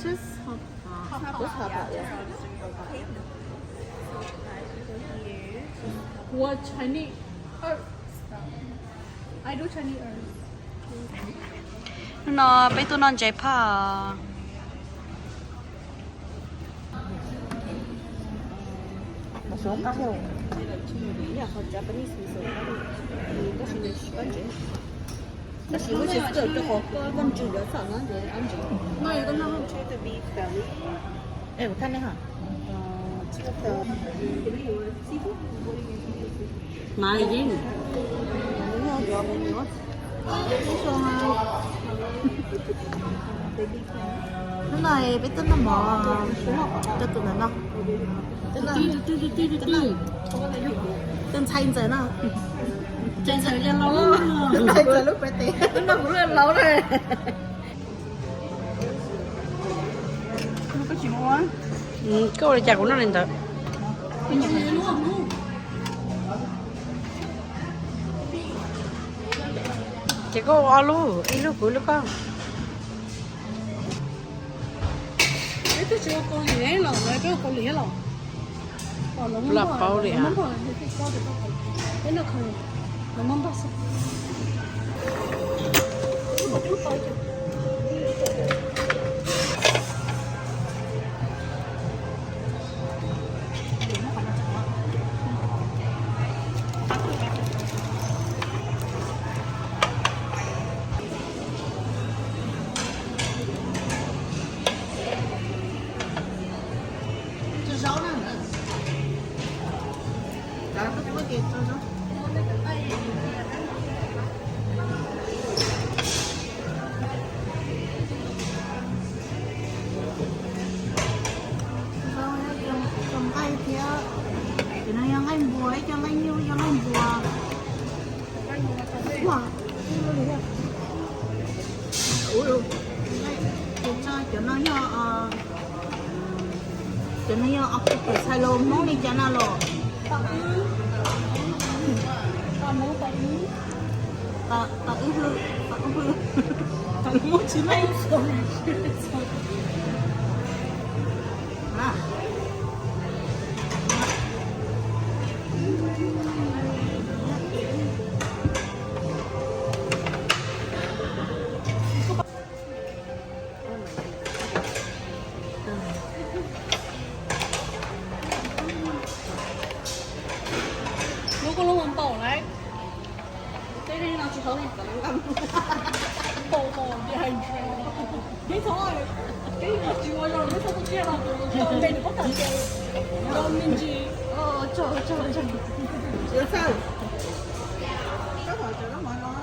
Just hop Just hop yeah. What Chinese earth? I do Chinese earth. nó bây tôi non chạy phà một số các theo nhà họ Japanese miso thì có sự quan trọng đó là cái sự cho họ có văn chương để phản ánh để ăn chứ No, you don't know. em thân đấy hả mà gì đúng không rồi mình nữa cái này biết tính nó bỏ cho tụi nó đâu tên xanh rồi nào chạy chạy ra lâu lắm xanh rồi lúc bé tí nó cũng lên lâu rồi Nó có chỉ mua. câu này chả của nó lên thật Mình chụp luôn luôn. chỉ có alo alo của nó con Cái tôi chưa có lẻ lẩu, cái có lẻ lẩu. Là bao lẻ. Nó bỏ cái có được không? Cái nó không. Nó mắm bắp sao? Nó chút bao chứ. Cầm tay phía thì nó yang anh bùa ấy cho anh yêu yang anh bùa wow ui cho nó ốc của sai lô món đi cho nó lò ta ư hư ta muốn chỉ mấy à Nó có luôn bỏ đấy. Thế nên là chỉ có này bỏ đi hành. Thế thôi. Cái mà chỉ ngồi rồi nó không kia là mình có thể chơi. Mình chỉ trời chưa sao có thể cho nó mọi lo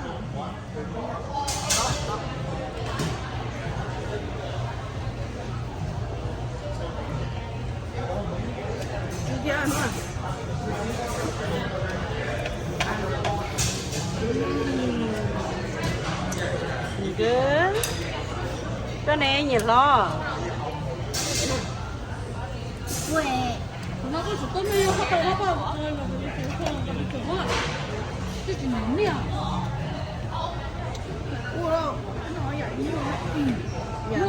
kia ăn à good cái này nhiều lo quẹ nó có chút tôm nhiều không phải là nó cái gì à? ủa đâu nó vậy như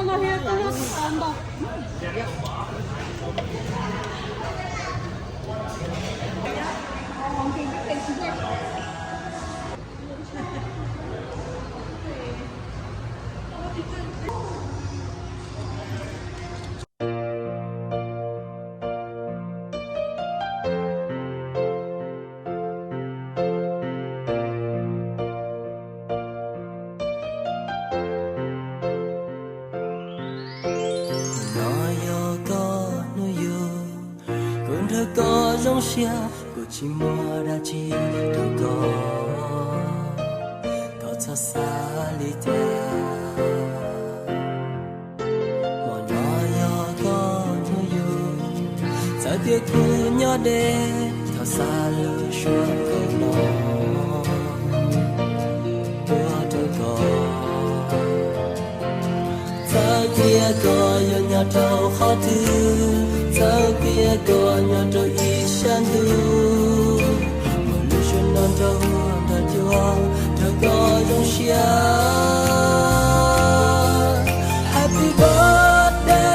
Nó hiện nó ăn đâu. có giống xia của chỉ mua đã chỉ đâu có cho xa lý ta mà nó có như yêu giải tiếc cứ nhớ đê thọ xa lửa xua không nó bữa đâu có giờ kia có yêu nhau đâu khó thương giờ kia có nhau đâu ý sáng du một lúc xuân non đâu đã chúa đâu có giống xia Happy birthday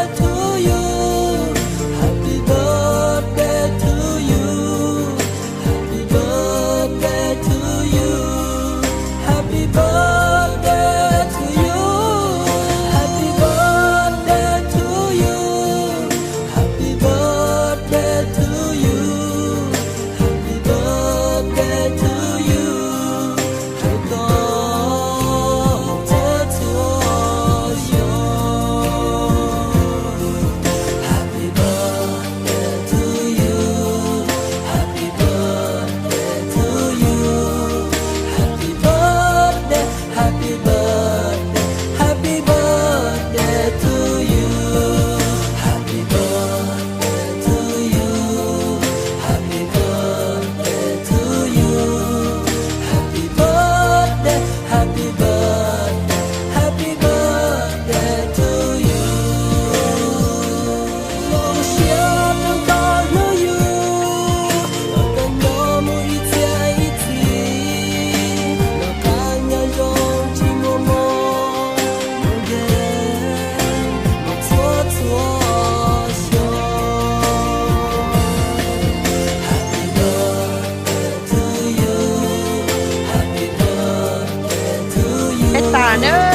เด้อ